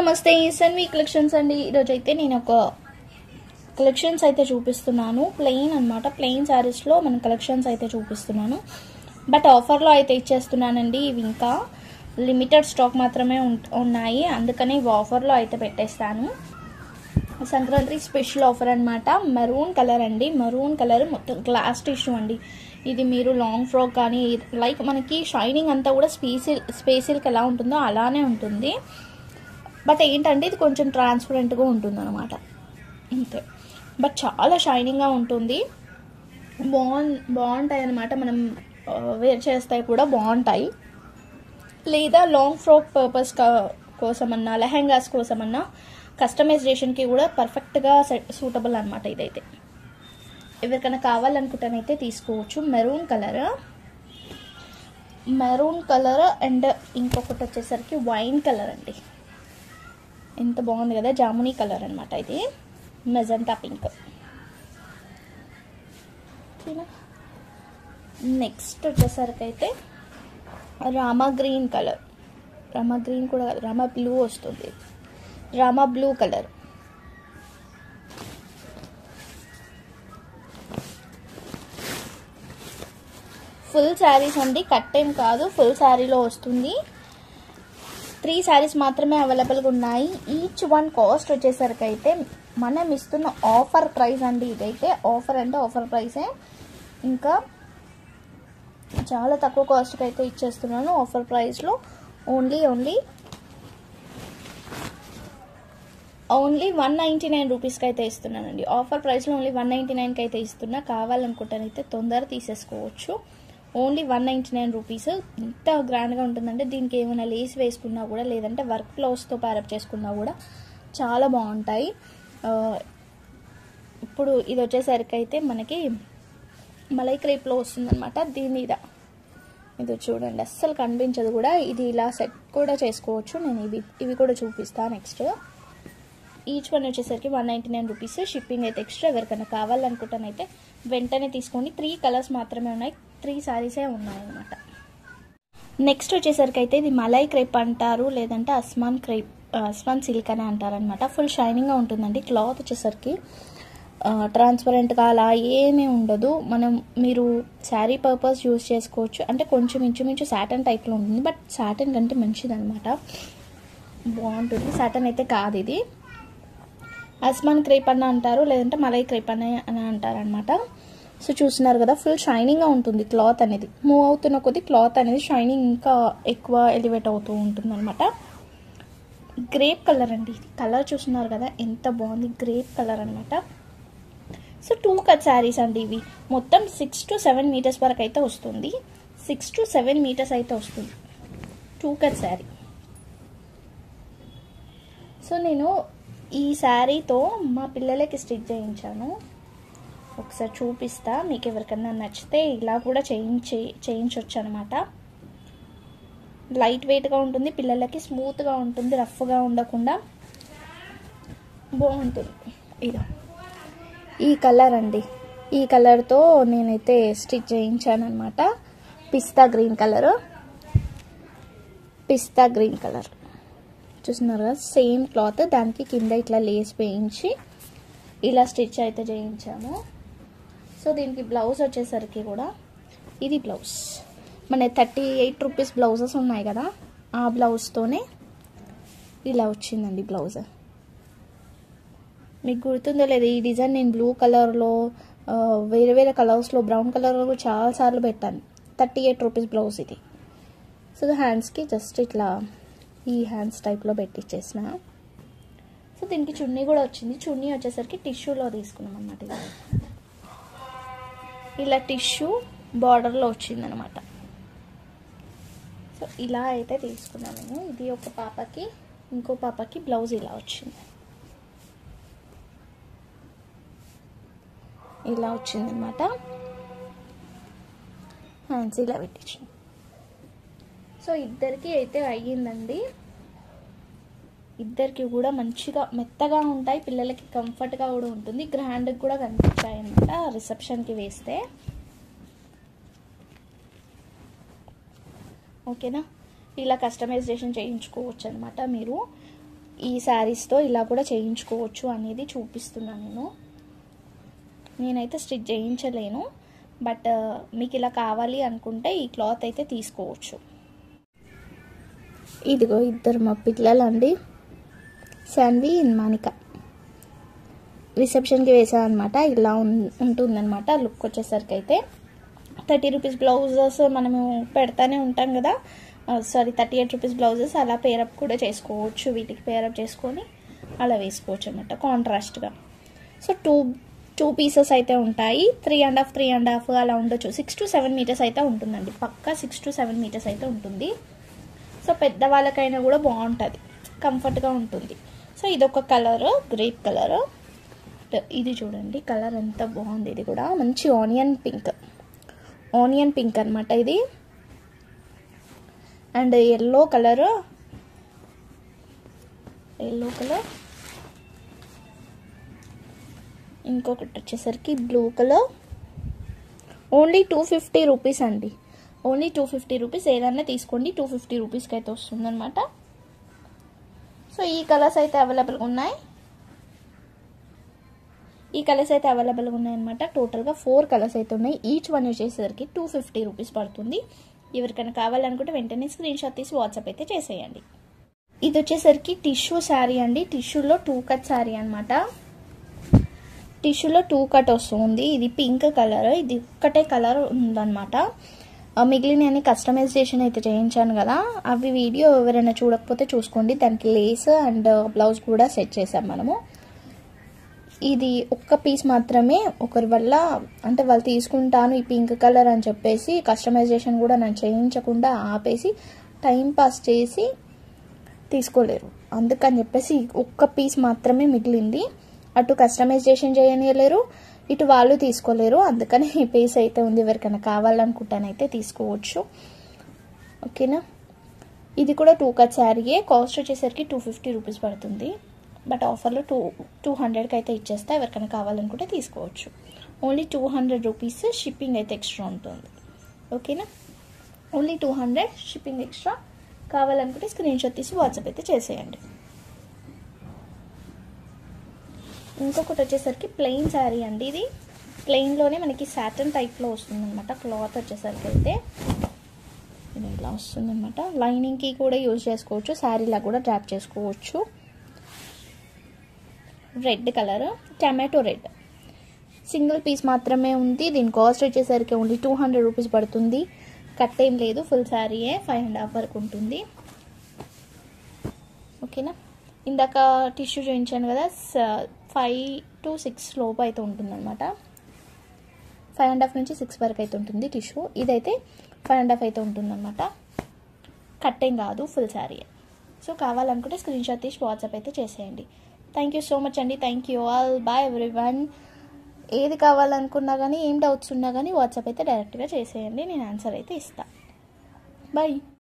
నమస్తే సన్వి కలెక్షన్స్ అండి. ఈరోజు అయితే నేను ఒక కలెక్షన్స్ అయితే చూపిస్తున్నాను. ప్లెయిన్ అన్నమాట. ప్లెయిన్ సారీస్లో మన కలెక్షన్స్ అయితే చూపిస్తున్నాను. బట్ ఆఫర్లో అయితే ఇచ్చేస్తున్నానండి. ఇవి ఇంకా లిమిటెడ్ స్టాక్ మాత్రమే ఉన్నాయి, అందుకని ఇవి ఆఫర్లో అయితే పెట్టేస్తాను. సంక్రాంతి స్పెషల్ ఆఫర్ అనమాట. మెరూన్ కలర్ అండి. మెరూన్ కలర్ మొత్తం గ్లాస్ టిష్యూ అండి. ఇది మీరు లాంగ్ ఫ్రాక్ కానీ లైక్ మనకి షైనింగ్ అంతా కూడా స్పేసిల్కి ఎలా ఉంటుందో అలానే ఉంటుంది. బట్ ఏంటంటే ఇది కొంచెం ట్రాన్స్పరెంట్గా ఉంటుంది అనమాట, అంతే. బట్ చాలా షైనింగ్గా ఉంటుంది. బాగుంటాయి అనమాట. మనం వేర్ చేస్తాయి కూడా బాగుంటాయి. లేదా లాంగ్ ఫ్రాక్ పర్పస్ కోసమన్నా లెహెంగాస్ కోసమన్నా కస్టమైజేషన్కి కూడా పర్ఫెక్ట్గా సూటబుల్ అనమాట. ఇదైతే ఎవరికైనా కావాలనుకుంటానైతే తీసుకోవచ్చు. మెరూన్ కలర్ అండ్ ఇంకొకటి వచ్చేసరికి వైన్ కలర్ అండి. ఎంత బాగుంది కదా, జామునీ కలర్ అనమాట. ఇది మెజంటా పింక్. నెక్స్ట్ వచ్చేసరికి అయితే Rama green colour. Rama green కూడా కాదు, రామా బ్లూ వస్తుంది. Rama blue colour. Full saris అండి, కట్టేం కాదు, ఫుల్ శారీలో వస్తుంది. 3 శారీస్ మాత్రమే అవైలబుల్గా ఉన్నాయి. ఈచ్ వన్ కాస్ట్ వచ్చేసరికి అయితే మనం ఇస్తున్న ఆఫర్ ప్రైస్ అండి. ఇదైతే ఆఫర్ అంటే ఆఫర్ ప్రైసే. ఇంకా చాలా తక్కువ కాస్ట్కి అయితే ఇచ్చేస్తున్నాను. ఆఫర్ ప్రైస్లో ఓన్లీ 199 రూపీస్కి అయితే ఇస్తున్నానండి. ఆఫర్ ప్రైస్లో ఓన్లీ 199కి అయితే ఇస్తున్నా. కావాలనుకుంటానైతే తొందర తీసేసుకోవచ్చు. Only 199 rupees. ఎంత గ్రాండ్గా ఉంటుందంటే దీనికి ఏమైనా లేస్ వేసుకున్నా కూడా, లేదంటే వర్క్ బ్లౌజ్తో ప్యారప్ చేసుకున్నా కూడా చాలా బాగుంటాయి. ఇప్పుడు ఇది వచ్చేసరికి అయితే మనకి మలై క్రేప్లో వస్తుందన్నమాట. దీని మీద ఇది చూడండి, అస్సలు కనిపించదు కూడా. ఇది ఇలా సెట్ కూడా చేసుకోవచ్చు. నేను ఇవి కూడా చూపిస్తాను నెక్స్ట్. ఈచ్ వన్ వచ్చేసరికి 199 రూపీస్. షిప్పింగ్ అయితే ఎక్స్ట్రా. ఎవరికైనా కావాలనుకుంటానైతే వెంటనే తీసుకోండి. 3 కలర్స్ మాత్రమే ఉన్నాయి, 3 శారీసే ఉన్నాయన్నమాట. నెక్స్ట్ వచ్చేసరికి అయితే ఇది మలై క్రేప్ అంటారు, లేదంటే అస్మాన్ సిల్క్ అని అంటారనమాట. ఫుల్ షైనింగ్గా ఉంటుందండి. క్లాత్ వచ్చేసరికి ట్రాన్స్పరెంట్గా అలా ఏమీ ఉండదు. మీరు శారీ పర్పస్ యూజ్ చేసుకోవచ్చు. అంటే కొంచెం ఇంచుమించు సాటన్ టైప్లో ఉంటుంది, బట్ సాటన్ కంటే మంచిదనమాట, బాగుంటుంది. సాటన్ అయితే కాదు ఇది. అస్మాన్ క్రేప్ అన్న అంటారు, లేదంటే మలై క్రేప్ అని అంటారనమాట. సో చూస్తున్నారు కదా, ఫుల్ షైనింగ్గా ఉంటుంది క్లాత్ అనేది. మూవ్ అవుతున్న కొద్ది క్లాత్ అనేది షైనింగ్ ఇంకా ఎక్కువ ఎలివేట్ అవుతూ ఉంటుంది అనమాట. గ్రేప్ కలర్ అండి. కలర్ చూస్తున్నారు కదా ఎంత బాగుంది, గ్రేప్ కలర్ అనమాట. సో 2 కట్ శారీస్ అండి ఇవి. మొత్తం 6 to 7 మీటర్స్ వరకు అయితే వస్తుంది. 6 to 7 మీటర్స్ అయితే వస్తుంది 2 కట్ శారీ. సో నేను ఈ శారీతో మా పిల్లలకి స్టిచ్ చేయించాను. ఒకసారి చూపిస్తా, మీకు ఎవరికన్నా నచ్చితే ఇలా కూడా చేయించవచ్చు అనమాట. లైట్ వెయిట్గా ఉంటుంది, పిల్లలకి స్మూత్గా ఉంటుంది, రఫ్గా ఉండకుండా బాగుంటుంది. ఇదో ఈ కలర్ అండి. ఈ కలర్తో నేనైతే స్టిచ్ చేయించాను అనమాట. పిస్తా గ్రీన్ కలర్ చూస్తున్నారు కదా, సేమ్ క్లాత్. దానికి కింద ఇట్లా లేస్ వేయించి ఇలా స్టిచ్ అయితే చేయించాము. సో దీనికి బ్లౌజ్ వచ్చేసరికి కూడా ఇది బ్లౌజ్ మన 38 రూపీస్ బ్లౌజెస్ ఉన్నాయి కదా, ఆ బ్లౌజ్తోనే ఇలా వచ్చిందండి బ్లౌజ్. మీకు గుర్తుందో లేదు, ఈ డిజైన్ నేను బ్లూ కలర్లో వేరే కలర్స్లో బ్రౌన్ కలర్లో చాలాసార్లు పెట్టాను. 38 రూపీస్ బ్లౌజ్ ఇది. సో హ్యాండ్స్కి జస్ట్ ఇట్లా ఈ హ్యాండ్స్ టైప్లో పెట్టించేసిన. సో దీనికి చున్నీ కూడా వచ్చింది. చున్నీ వచ్చేసరికి టిష్యూలో తీసుకున్నాం అన్నమాట. ఇలా టిష్యూ బార్డర్లో వచ్చిందనమాట. సో ఇలా అయితే తీసుకున్నాను నేను. ఇది ఒక పాపకి, ఇంకో పాపకి బ్లౌజ్ ఇలా వచ్చింది. ఇలా వచ్చిందనమాట. హ్యాండ్స్ ఇలా పెట్టించాను. సో ఇద్దరికి అయితే అయ్యిందండి. ఇద్దరికి కూడా మంచిగా మెత్తగా ఉంటాయి, పిల్లలకి కంఫర్ట్గా కూడా ఉంటుంది, గ్రాండ్గా కూడా కనిపించాయి అనమాట రిసెప్షన్కి వేస్తే. ఓకేనా, ఇలా కస్టమైజేషన్ చేయించుకోవచ్చు అనమాట మీరు. ఈ శారీస్తో ఇలా కూడా చేయించుకోవచ్చు అనేది చూపిస్తున్నాను. నేనైతే స్టిచ్ చేయించలేను, బట్ మీకు ఇలా కావాలి అనుకుంటే ఈ క్లాత్ అయితే తీసుకోవచ్చు. ఇదిగో ఇద్దరు మా పిల్లలండి, శాన్వి మానిక. రిసెప్షన్కి వేసాను అనమాట. ఇలా ఉంటుందన్నమాట లుక్ వచ్చేసరికి. అయితే 30 రూపీస్ బ్లౌజెస్ మనము పెడతానే ఉంటాం కదా, 38 రూపీస్ బ్లౌజెస్ అలా పేరప్ కూడా చేసుకోవచ్చు. వీటికి పేరప్ చేసుకొని అలా వేసుకోవచ్చు అనమాట కాంట్రాస్ట్గా. సో టూ పీసెస్ అయితే ఉంటాయి. 3.5 అలా ఉండొచ్చు. 6 to 7 మీటర్స్ అయితే ఉంటుందండి, పక్కా 6 to 7 మీటర్స్ అయితే ఉంటుంది. సో పెద్దవాళ్ళకైనా కూడా బాగుంటుంది, కంఫర్ట్గా ఉంటుంది. సో ఇదొక కలరు, గ్రేప్ కలరు. ఇది చూడండి కలర్ ఎంత బాగుంది. ఇది కూడా మంచి ఆనియన్ పింక్ అనమాట ఇది. అండ్ ఎల్లో కలర్, ఇంకొకటి వచ్చేసరికి బ్లూ కలర్. ఓన్లీ 250 రూపీస్ అండి, ఓన్లీ 250 రూపీస్. ఏదన్నా తీసుకోండి, 250 రూపీస్కి అయితే వస్తుంది అనమాట. సో ఈ కలర్స్ అయితే అవైలబుల్గా ఉన్నాయి, అనమాట. టోటల్గా 4 కలర్స్ అయితే ఉన్నాయి. ఈచ్ వన్ వచ్చేసరికి 250 రూపీస్ పడుతుంది. ఎవరికైనా కావాలనుకుంటే వెంటనే స్క్రీన్ షాట్ తీసి వాట్సాప్ అయితే చేసేయండి. ఇది వచ్చేసరికి టిష్యూ శారీ అండి. టిష్యూలో 2 కట్ శారీ అనమాట. టిష్యూలో 2 కట్ వస్తుంది. ఇది పింక్ కలర్, ఇది ఒక్కటే కలర్ ఉందన్నమాట. మిగిలిన కస్టమైజేషన్ అయితే చేయించాను కదా, అవి వీడియో ఎవరైనా చూడకపోతే చూసుకోండి. దానికి లేస్ అండ్ బ్లౌజ్ కూడా సెట్ చేసాం మనము. ఇది ఒక్క పీస్ మాత్రమే ఒకరి వల్ల, అంటే వాళ్ళు తీసుకుంటాను ఈ పింక్ కలర్ అని చెప్పేసి కస్టమైజేషన్ కూడా నేను చేయించకుండా ఆపేసి టైం పాస్ చేసి తీసుకోలేరు. అందుకని చెప్పేసి ఒక్క పీస్ మాత్రమే మిగిలింది. అటు కస్టమైజేషన్ చేయలేరు, ఇటు వాళ్ళు తీసుకోలేరు. అందుకని ఈ పీస్ అయితే ఉంది. ఎవరికైనా కావాలనుకుంటానైతే తీసుకోవచ్చు. ఓకేనా. ఇది కూడా 2 కట్ శారీయే. కాస్ట్ వచ్చేసరికి 250 రూపీస్ పడుతుంది. బట్ ఆఫర్లో 200కి అయితే ఇచ్చేస్తా. ఎవరికైనా కావాలనుకుంటే తీసుకోవచ్చు. ఓన్లీ 200 రూపీస్, షిప్పింగ్ అయితే ఎక్స్ట్రా ఉంటుంది. ఓకేనా. Only 200 shipping extra. కావాలనుకుంటే స్క్రీన్ షాట్ తీసి వాట్సాప్ అయితే చేసేయండి. ఇంకొకటి వచ్చేసరికి ప్లెయిన్ శారీ అండి. ఇది ప్లెయిన్లోనే మనకి సాటన్ టైప్లో వస్తుంది అనమాట. క్లాత్ వచ్చేసరికి అయితే ఇది ఇలా వస్తుంది అనమాట. లైనింగ్కి కూడా యూజ్ చేసుకోవచ్చు, శారీలా కూడా డ్రాప్ చేసుకోవచ్చు. Red colour, tomato red, single piece మాత్రమే ఉంది. దీని కాస్ట్ వచ్చేసరికి ఓన్లీ 200 రూపీస్ పడుతుంది. కట్ ఏం లేదు, ఫుల్ శారీయే. 5.5 వరకు ఉంటుంది. ఓకేనా. ఇందాక టిష్యూ చూపించాను కదా, 5 to 6 లోపు అయితే ఉంటుంది అనమాట. 5.5 నుంచి 6 వరకు అయితే ఉంటుంది టిష్యూ. ఇదైతే 5.5 అయితే ఉంటుంది అనమాట. కట్ ఏం కాదు, ఫుల్ శారీయే. సో కావాలనుకుంటే స్క్రీన్ షాట్ తీసి వాట్సాప్ అయితే చేసేయండి. థ్యాంక్ యూ సో మచ్ అండి. Thank you all. Bye everyone. ఏది కావాలనుకున్నా కానీ, ఏం డౌట్స్ ఉన్నా కానీ వాట్సాప్ అయితే డైరెక్ట్గా చేసేయండి, నేను ఆన్సర్ అయితే ఇస్తాను. బాయ్.